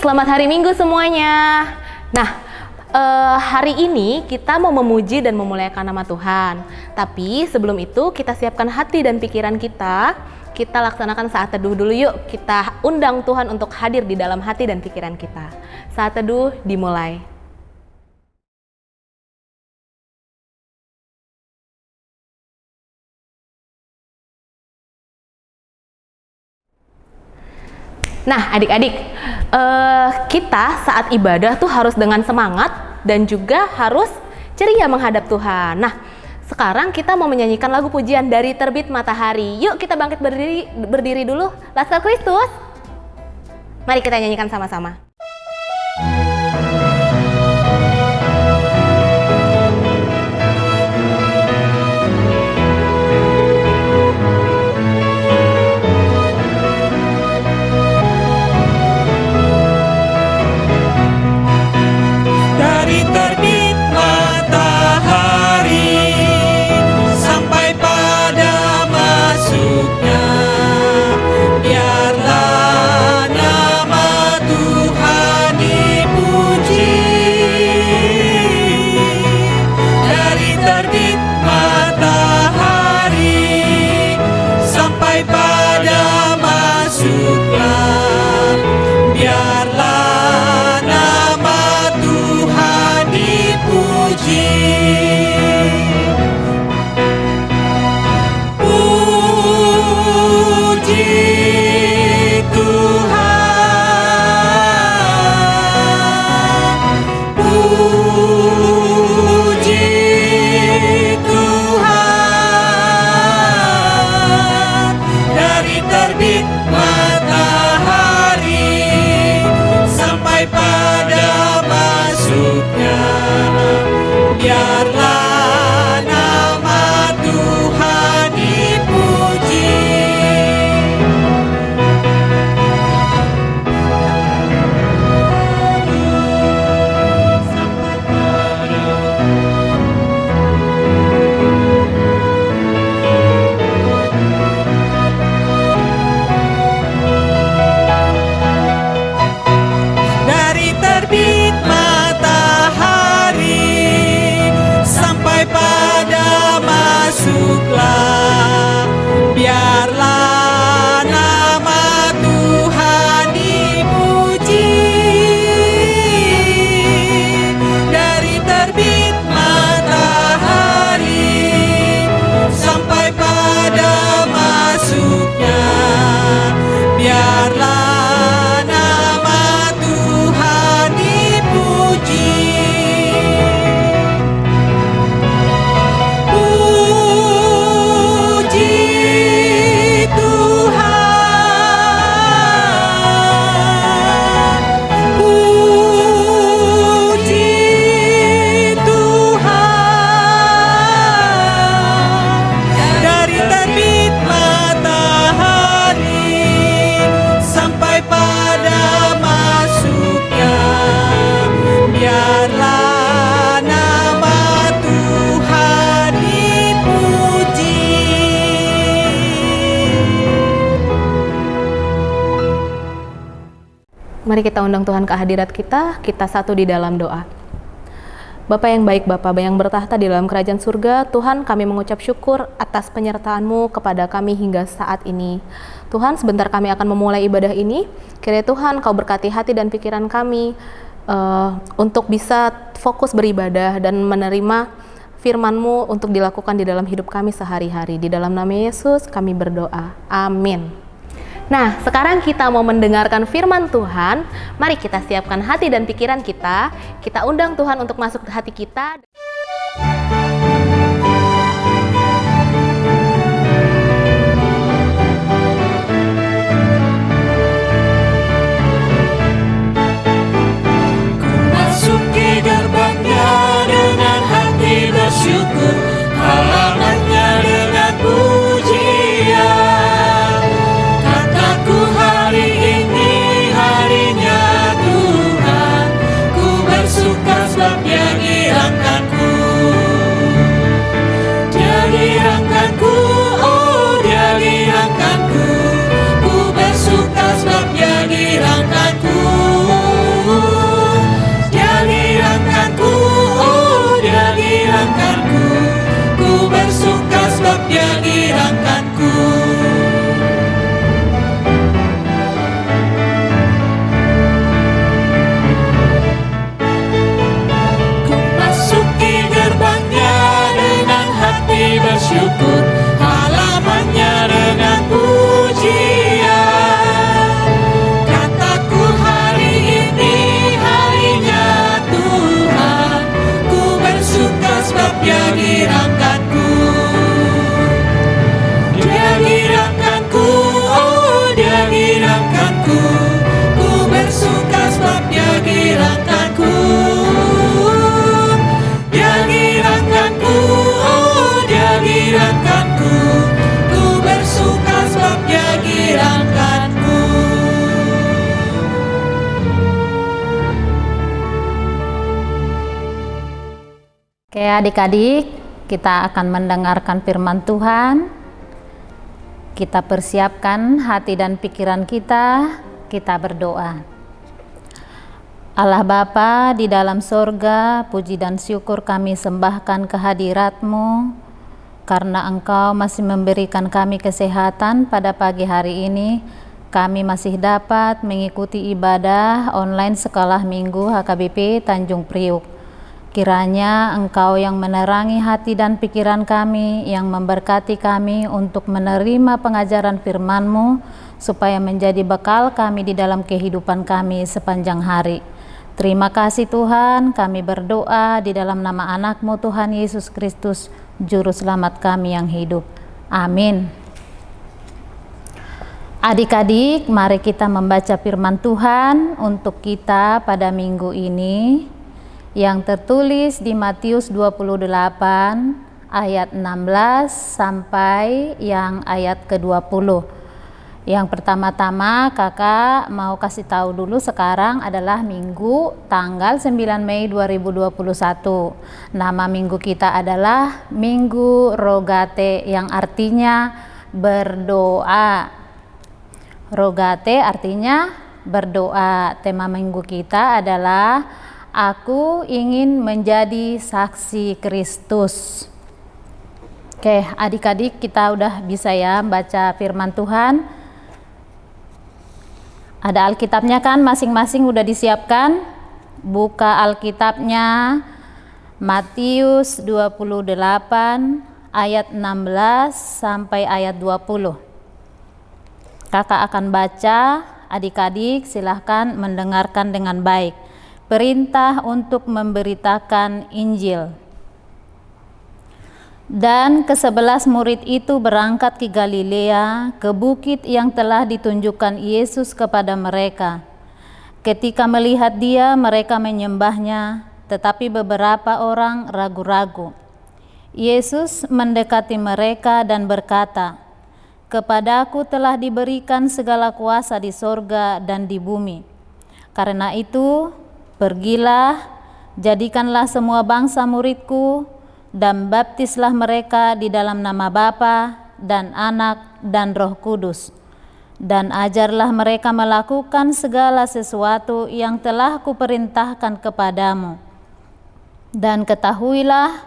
Selamat hari Minggu semuanya. Nah, hari ini kita mau memuji dan memuliakan nama Tuhan. Tapi sebelum itu kita siapkan hati dan pikiran kita. Kita laksanakan saat teduh dulu yuk. Kita undang Tuhan untuk hadir di dalam hati dan pikiran kita. Saat teduh dimulai. Nah, adik-adik, kita saat ibadah tuh harus dengan semangat dan juga harus ceria menghadap Tuhan. Nah, sekarang kita mau menyanyikan lagu pujian Dari Terbit Matahari. Yuk kita bangkit berdiri dulu. Laskar Kristus. Mari kita nyanyikan sama-sama. Mari kita undang Tuhan ke hadirat kita satu di dalam doa. Bapa yang baik, Bapa yang bertahta di dalam kerajaan surga, Tuhan kami mengucap syukur atas penyertaan-Mu kepada kami hingga saat ini. Tuhan, sebentar kami akan memulai ibadah ini, kiranya Tuhan Kau berkati hati dan pikiran kami untuk bisa fokus beribadah dan menerima firman-Mu untuk dilakukan di dalam hidup kami sehari-hari. Di dalam nama Yesus kami berdoa, amin. Nah, sekarang kita mau mendengarkan firman Tuhan. Mari kita siapkan hati dan pikiran kita. Kita undang Tuhan untuk masuk ke hati kita. Ku masuki gerbangnya dengan hati bersyukur, halamannya dengan pujian. Hari ini harinya Tuhan, ku bersuka sebab Dia diangkatku bersyukur, halamannya dengan pujian. Kataku hari ini harinya Tuhan, ku bersuka sebab Dia girakanku. Dia girakanku, oh Dia girakanku, ku bersuka sebab Dia girakanku. Dia girakanku, oh Dia girakanku, ku bersuka sebab Dia girakanku. Oke adik-adik, kita akan mendengarkan firman Tuhan. Kita persiapkan hati dan pikiran kita berdoa. Allah Bapa di dalam sorga, puji dan syukur kami sembahkan kehadirat-Mu, karena Engkau masih memberikan kami kesehatan pada pagi hari ini. Kami masih dapat mengikuti ibadah online sekolah minggu HKBP Tanjung Priuk. Kiranya Engkau yang menerangi hati dan pikiran kami, yang memberkati kami untuk menerima pengajaran firman-Mu, supaya menjadi bekal kami di dalam kehidupan kami sepanjang hari. Terima kasih Tuhan, kami berdoa di dalam nama anak-Mu Tuhan Yesus Kristus, Juru Selamat kami yang hidup. Amin. Adik-adik, mari kita membaca firman Tuhan untuk kita pada minggu ini, yang tertulis di Matius 28 ayat 16 sampai yang ayat ke-20. Yang pertama-tama kakak mau kasih tahu dulu, sekarang adalah Minggu tanggal 9 Mei 2021. Nama minggu kita adalah Minggu Rogate, yang artinya berdoa. Rogate artinya berdoa. Tema minggu kita adalah Aku ingin menjadi saksi Kristus. Oke, adik-adik, kita udah bisa ya baca firman Tuhan. Ada Alkitabnya kan, masing-masing udah disiapkan. Buka Alkitabnya, Matius 28 ayat 16 sampai ayat 20. Kakak akan baca, adik-adik silahkan mendengarkan dengan baik. Perintah untuk memberitakan Injil. Dan ke-11 murid itu berangkat ke Galilea, ke bukit yang telah ditunjukkan Yesus kepada mereka. Ketika melihat Dia, mereka menyembahnya, tetapi beberapa orang ragu-ragu. Yesus mendekati mereka dan berkata, "Kepadaku telah diberikan segala kuasa di sorga dan di bumi. Karena itu, pergilah, jadikanlah semua bangsa muridku, dan baptislah mereka di dalam nama Bapa dan Anak dan Roh Kudus. Dan ajarlah mereka melakukan segala sesuatu yang telah kuperintahkan kepadamu. Dan ketahuilah,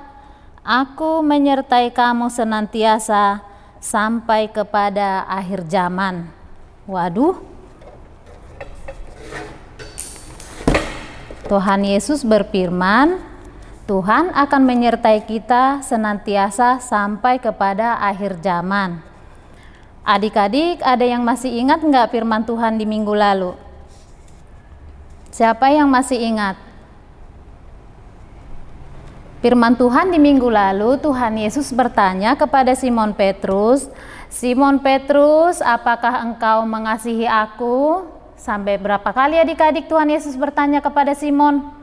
aku menyertai kamu senantiasa sampai kepada akhir zaman." Waduh, Tuhan Yesus berfirman, Tuhan akan menyertai kita senantiasa sampai kepada akhir zaman. Adik-adik, ada yang masih ingat nggak firman Tuhan di minggu lalu? Siapa yang masih ingat? Firman Tuhan di minggu lalu, Tuhan Yesus bertanya kepada Simon Petrus, "Simon Petrus, apakah engkau mengasihi aku?" Sampai berapa kali adik-adik Tuhan Yesus bertanya kepada Simon?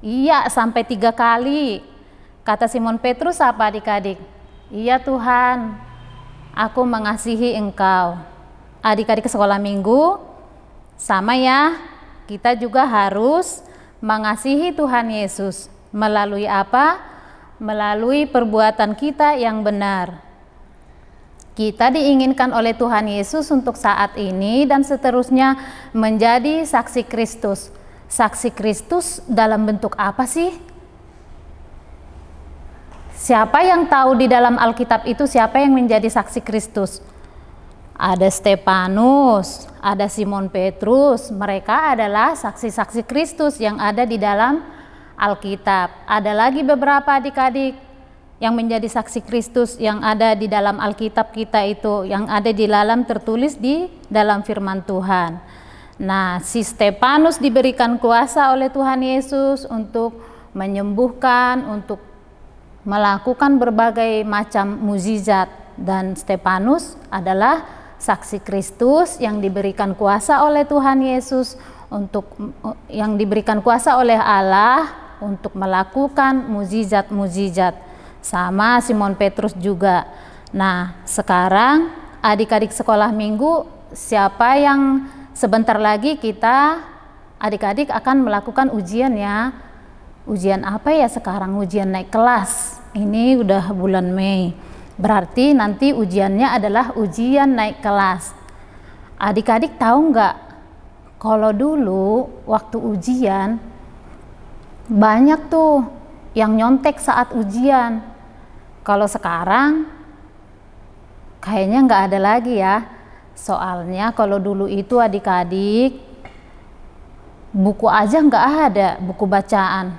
Iya, sampai 3 kali. Kata Simon Petrus apa adik-adik? Iya Tuhan, aku mengasihi engkau. Adik-adik sekolah minggu, sama ya, kita juga harus mengasihi Tuhan Yesus. Melalui apa? Melalui perbuatan kita yang benar. Kita diinginkan oleh Tuhan Yesus untuk saat ini dan seterusnya menjadi saksi Kristus. Saksi Kristus dalam bentuk apa sih? Siapa yang tahu di dalam Alkitab itu siapa yang menjadi saksi Kristus? Ada Stefanus, ada Simon Petrus, mereka adalah saksi-saksi Kristus yang ada di dalam Alkitab. Ada lagi beberapa adik-adik, yang menjadi saksi Kristus yang ada di dalam Alkitab kita itu, yang ada di dalam tertulis di dalam firman Tuhan. Nah, si Stefanus diberikan kuasa oleh Tuhan Yesus untuk menyembuhkan, untuk melakukan berbagai macam mukjizat, dan Stefanus adalah saksi Kristus yang diberikan kuasa oleh Tuhan Yesus yang diberikan kuasa oleh Allah untuk melakukan mukjizat-mukjizat. Sama Simon Petrus juga. Nah, sekarang adik-adik sekolah minggu, siapa yang sebentar lagi kita adik-adik akan melakukan ujian ya. Ujian apa ya sekarang? Ujian naik kelas. Ini udah bulan Mei. Berarti nanti ujiannya adalah ujian naik kelas. Adik-adik tahu nggak? Kalau dulu waktu ujian banyak tuh yang nyontek saat ujian. Kalau sekarang kayaknya nggak ada lagi ya. Soalnya kalau dulu itu adik-adik buku aja nggak ada, buku bacaan.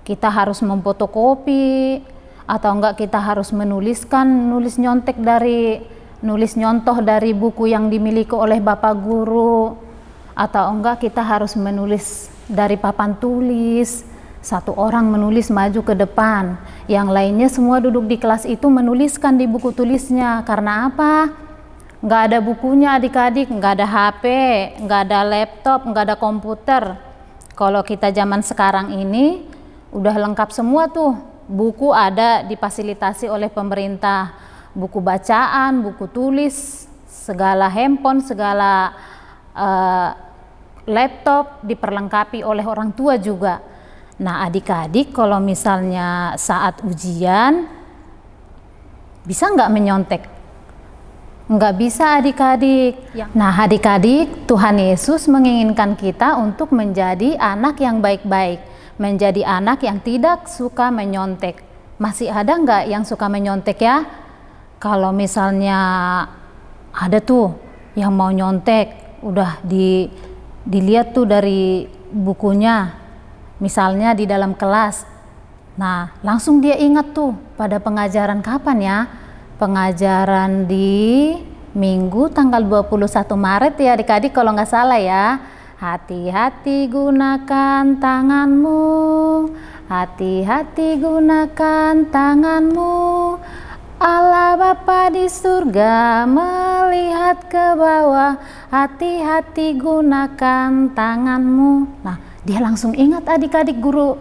Kita harus memfotokopi atau enggak kita harus nulis nyontoh dari buku yang dimiliki oleh bapak guru, atau enggak kita harus menulis dari papan tulis. Satu orang menulis maju ke depan, yang lainnya semua duduk di kelas itu menuliskan di buku tulisnya. Karena apa? Nggak ada bukunya adik-adik, nggak ada HP, nggak ada laptop, nggak ada komputer. Kalau kita zaman sekarang ini udah lengkap semua tuh, buku ada difasilitasi oleh pemerintah, buku bacaan, buku tulis, segala handphone, segala laptop diperlengkapi oleh orang tua juga. Nah, adik-adik kalau misalnya saat ujian bisa nggak menyontek? Nggak bisa adik-adik. Nah, adik-adik, Tuhan Yesus menginginkan kita untuk menjadi anak yang baik-baik, menjadi anak yang tidak suka menyontek. Masih ada nggak yang suka menyontek ya? Kalau misalnya ada tuh yang mau nyontek, udah dilihat tuh dari bukunya, misalnya di dalam kelas. Nah, langsung dia ingat tuh pada pengajaran kapan ya? Pengajaran di Minggu tanggal 21 Maret ya adik-adik kalau nggak salah ya. Hati-hati gunakan tanganmu, hati-hati gunakan tanganmu. Allah Bapa di surga melihat ke bawah, hati-hati gunakan tanganmu. Nah, dia langsung ingat adik-adik guru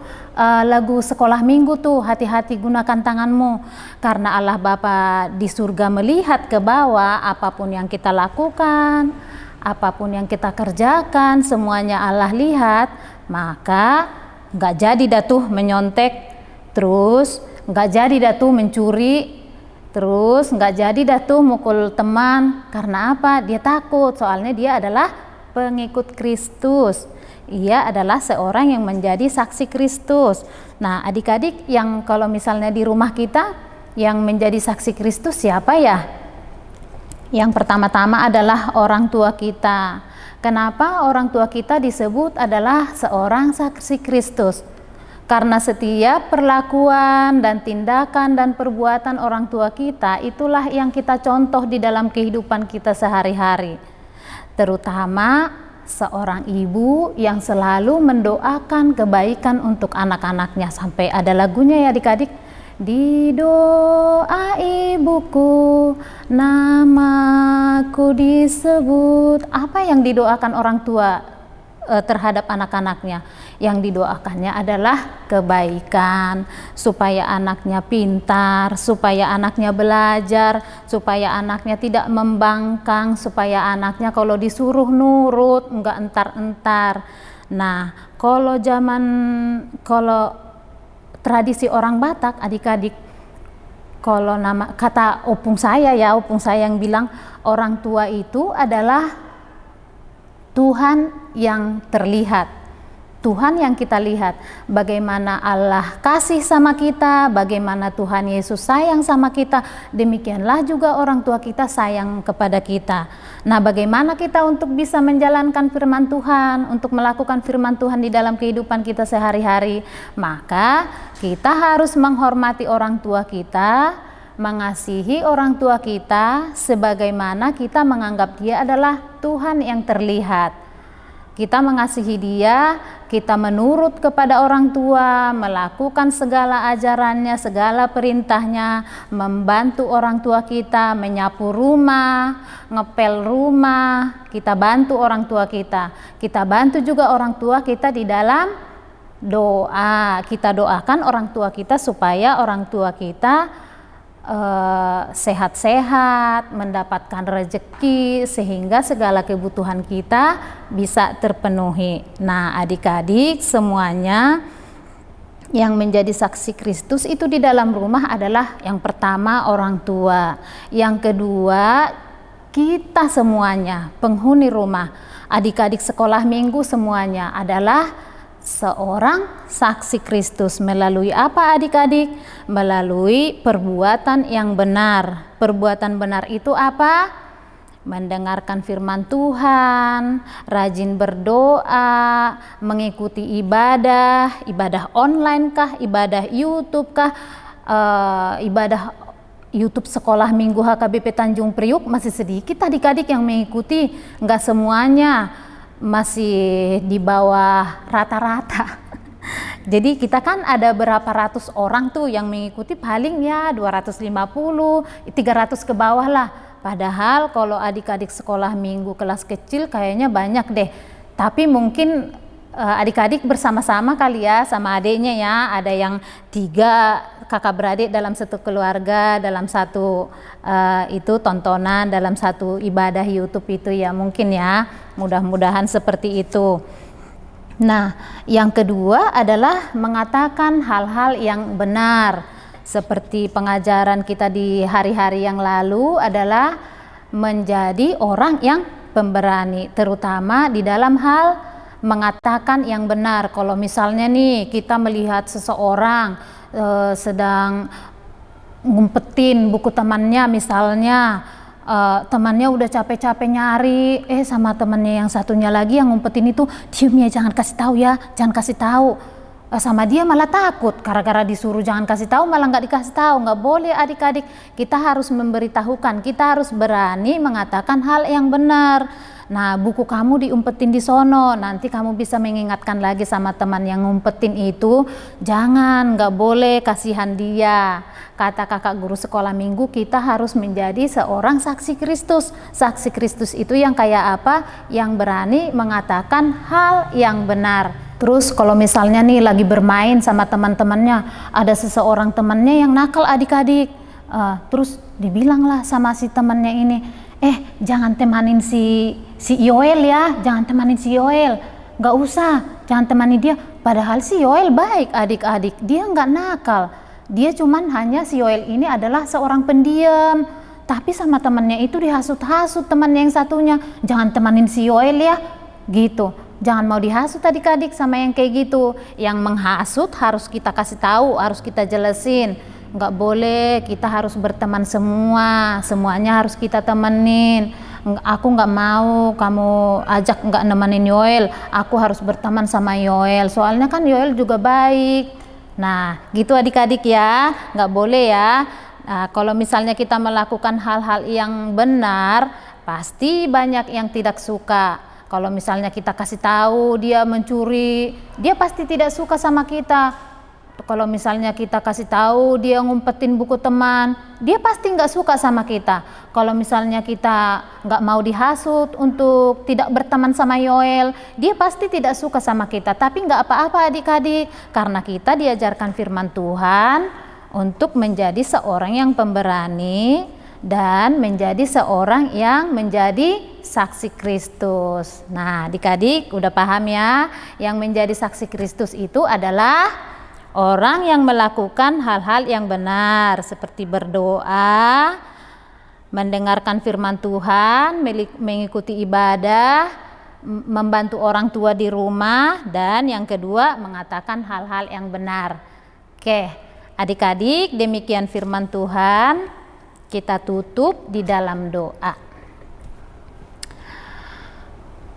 lagu sekolah minggu tuh, hati-hati gunakan tanganmu. Karena Allah Bapa di surga melihat ke bawah, apapun yang kita lakukan, apapun yang kita kerjakan, semuanya Allah lihat. Maka nggak jadi dah tuh menyontek, terus nggak jadi dah tuh mencuri, terus nggak jadi dah tuh mukul teman. Karena apa? Dia takut, soalnya dia adalah pengikut Kristus. Ia adalah seorang yang menjadi saksi Kristus. Nah, adik-adik yang kalau misalnya di rumah kita yang menjadi saksi Kristus siapa ya? Yang pertama-tama adalah orang tua kita. Kenapa orang tua kita disebut adalah seorang saksi Kristus? Karena setiap perlakuan dan tindakan dan perbuatan orang tua kita itulah yang kita contoh di dalam kehidupan kita sehari-hari. Terutama seorang ibu yang selalu mendoakan kebaikan untuk anak-anaknya. Sampai ada lagunya ya adik-adik. Di doa ibuku namaku disebut. Apa yang didoakan orang tua terhadap anak-anaknya? Yang didoakannya adalah kebaikan, supaya anaknya pintar, supaya anaknya belajar, supaya anaknya tidak membangkang, supaya anaknya kalau disuruh nurut, enggak entar-entar. Nah, kalau tradisi orang Batak, adik-adik, kalau kata opung saya yang bilang orang tua itu adalah Tuhan yang terlihat. Tuhan yang kita lihat, bagaimana Allah kasih sama kita, bagaimana Tuhan Yesus sayang sama kita, demikianlah juga orang tua kita sayang kepada kita. Nah, bagaimana kita untuk bisa menjalankan firman Tuhan, untuk melakukan firman Tuhan di dalam kehidupan kita sehari-hari? Maka kita harus menghormati orang tua kita, mengasihi orang tua kita, sebagaimana kita menganggap dia adalah Tuhan yang terlihat. Kita mengasihi dia, kita menurut kepada orang tua, melakukan segala ajarannya, segala perintahnya, membantu orang tua kita, menyapu rumah, ngepel rumah, kita bantu orang tua kita. Kita bantu juga orang tua kita di dalam doa. Kita doakan orang tua kita supaya orang tua kita sehat-sehat, mendapatkan rezeki, sehingga segala kebutuhan kita bisa terpenuhi. Nah, adik-adik semuanya, yang menjadi saksi Kristus itu di dalam rumah adalah yang pertama orang tua, yang kedua kita semuanya penghuni rumah, adik-adik sekolah minggu semuanya adalah seorang saksi Kristus. Melalui apa adik-adik? Melalui perbuatan yang benar. Perbuatan benar itu apa? Mendengarkan firman Tuhan, rajin berdoa, mengikuti ibadah, ibadah online kah, ibadah YouTube kah, ibadah YouTube Sekolah Minggu HKBP Tanjung Priuk. Masih sedikit adik-adik yang mengikuti, enggak semuanya, masih di bawah rata-rata. Jadi kita kan ada berapa ratus orang tuh yang mengikuti, paling ya 250, 300 ke bawah lah. Padahal kalau adik-adik sekolah minggu kelas kecil kayaknya banyak deh. Tapi mungkin adik-adik bersama-sama kali ya sama adiknya ya, ada yang 3 kakak beradik dalam satu keluarga, dalam satu itu tontonan, dalam satu ibadah YouTube itu ya, mungkin ya, mudah-mudahan seperti itu. Nah, yang kedua adalah mengatakan hal-hal yang benar, seperti pengajaran kita di hari-hari yang lalu adalah menjadi orang yang pemberani, terutama di dalam hal mengatakan yang benar. Kalau misalnya nih kita melihat seseorang sedang ngumpetin buku temannya, misalnya temannya udah capek-capek nyari, sama temannya yang satunya lagi yang ngumpetin itu, diam ya, jangan kasih tahu ya, jangan kasih tahu. Sama dia malah takut, gara-gara disuruh jangan kasih tahu malah nggak dikasih tahu. Nggak boleh adik-adik, kita harus memberitahukan, kita harus berani mengatakan hal yang benar. Nah, buku kamu diumpetin di sono, nanti kamu bisa mengingatkan lagi sama teman yang ngumpetin itu, jangan, nggak boleh, kasihan dia. Kata kakak guru sekolah minggu, kita harus menjadi seorang saksi Kristus. Saksi Kristus itu yang kayak apa? Yang berani mengatakan hal yang benar. Terus kalau misalnya nih lagi bermain sama teman-temannya, ada seseorang temannya yang nakal adik-adik, terus dibilanglah sama si temannya ini, jangan temanin si Yoel ya, jangan temanin si Yoel, nggak usah, jangan temani dia. Padahal si Yoel baik adik-adik, dia nggak nakal, dia cuman hanya si Yoel ini adalah seorang pendiam, tapi sama temannya itu dihasut-hasut temannya yang satunya, jangan temanin si Yoel ya, gitu. Jangan mau dihasut adik-adik sama yang kayak gitu. Yang menghasut harus kita kasih tahu, harus kita jelasin. Nggak boleh, kita harus berteman semua, semuanya harus kita temenin. Aku nggak mau kamu ajak nggak nemenin Yoel, aku harus berteman sama Yoel, soalnya kan Yoel juga baik. Nah, gitu adik-adik ya, nggak boleh ya. Nah, kalau misalnya kita melakukan hal-hal yang benar, pasti banyak yang tidak suka. Kalau misalnya kita kasih tahu dia mencuri, dia pasti tidak suka sama kita. Kalau misalnya kita kasih tahu dia ngumpetin buku teman, dia pasti nggak suka sama kita. Kalau misalnya kita nggak mau dihasut untuk tidak berteman sama Yoel, dia pasti tidak suka sama kita. Tapi nggak apa-apa adik-adik, karena kita diajarkan firman Tuhan untuk menjadi seorang yang pemberani dan menjadi seorang yang menjadi saksi Kristus. Nah, adik-adik udah paham ya, yang menjadi saksi Kristus itu adalah orang yang melakukan hal-hal yang benar, seperti berdoa, mendengarkan firman Tuhan, mengikuti ibadah, membantu orang tua di rumah, dan yang kedua mengatakan hal-hal yang benar. Oke, adik-adik, demikian firman Tuhan. Kita tutup di dalam doa.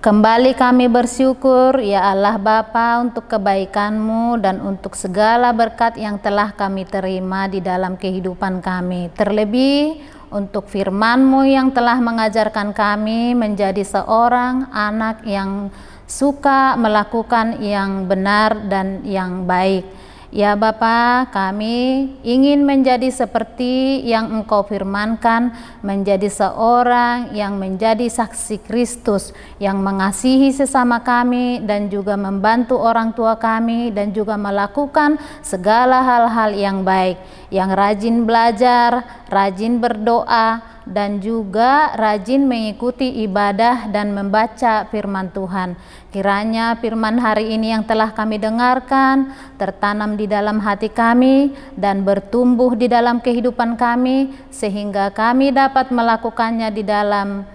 Kembali kami bersyukur ya Allah Bapa untuk kebaikan-Mu dan untuk segala berkat yang telah kami terima di dalam kehidupan kami. Terlebih untuk firman-Mu yang telah mengajarkan kami menjadi seorang anak yang suka melakukan yang benar dan yang baik. Ya Bapa, kami ingin menjadi seperti yang Engkau firmankan, menjadi seorang yang menjadi saksi Kristus, yang mengasihi sesama kami dan juga membantu orang tua kami, dan juga melakukan segala hal-hal yang baik, yang rajin belajar, rajin berdoa, dan juga rajin mengikuti ibadah dan membaca firman Tuhan. Kiranya firman hari ini yang telah kami dengarkan tertanam di dalam hati kami dan bertumbuh di dalam kehidupan kami, sehingga kami dapat melakukannya di dalam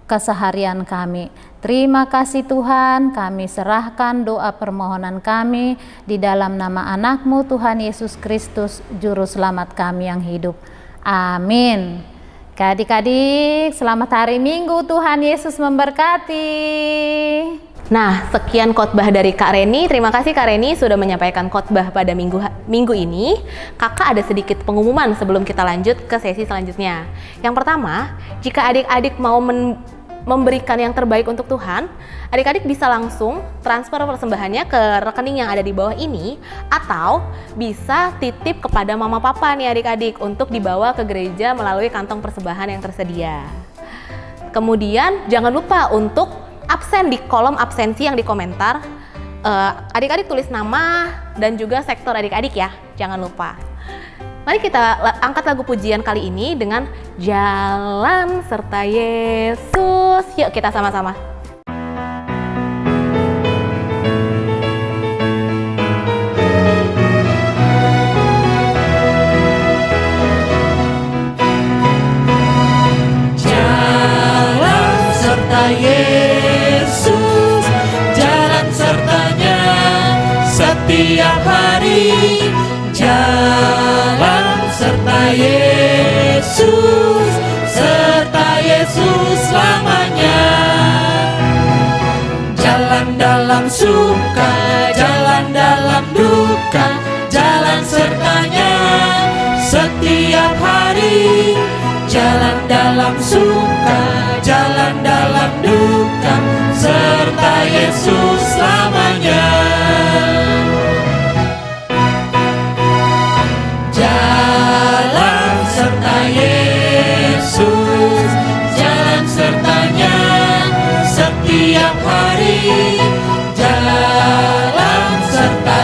keseharian kami. Terima kasih Tuhan, kami serahkan doa permohonan kami di dalam nama anak-Mu Tuhan Yesus Kristus, Juru Selamat kami yang hidup. Amin. Adik-adik, selamat hari Minggu, Tuhan Yesus memberkati. Nah, sekian khotbah dari Kak Reni. Terima kasih Kak Reni sudah menyampaikan khotbah pada minggu ini. Kakak ada sedikit pengumuman sebelum kita lanjut ke sesi selanjutnya. Yang pertama, jika adik-adik mau memberikan yang terbaik untuk Tuhan, adik-adik bisa langsung transfer persembahannya ke rekening yang ada di bawah ini, atau bisa titip kepada mama papa nih adik-adik untuk dibawa ke gereja melalui kantong persembahan yang tersedia. Kemudian jangan lupa untuk absen di kolom absensi yang di komentar. Adik-adik tulis nama dan juga sektor adik-adik ya, jangan lupa. Mari kita angkat lagu pujian kali ini dengan Jalan Serta Yesus. Yuk kita sama-sama. Jalan serta Yesus, jalan sertanya setiap hari. Jalan serta Yesus selamanya. Jalan dalam suka, jalan dalam duka, jalan sertanya setiap hari. Jalan dalam suka, jalan dalam duka, serta Yesus selamanya. Jalan serta Yesus, jalan sertanya setiap hari. Jalan serta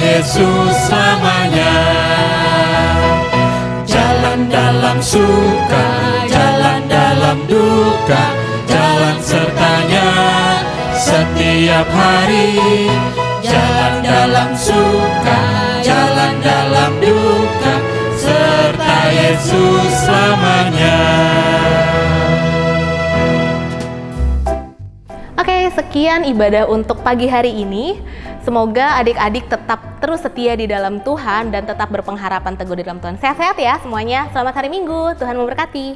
Yesus selamanya. Jalan dalam suka, jalan dalam duka, jalan sertanya setiap hari. Jalan dalam suka, jalan dalam duka, serta Yesus selamanya. Oke, sekian ibadah untuk pagi hari ini. Semoga adik-adik tetap terus setia di dalam Tuhan dan tetap berpengharapan teguh di dalam Tuhan. Sehat-sehat ya semuanya. Selamat hari Minggu, Tuhan memberkati.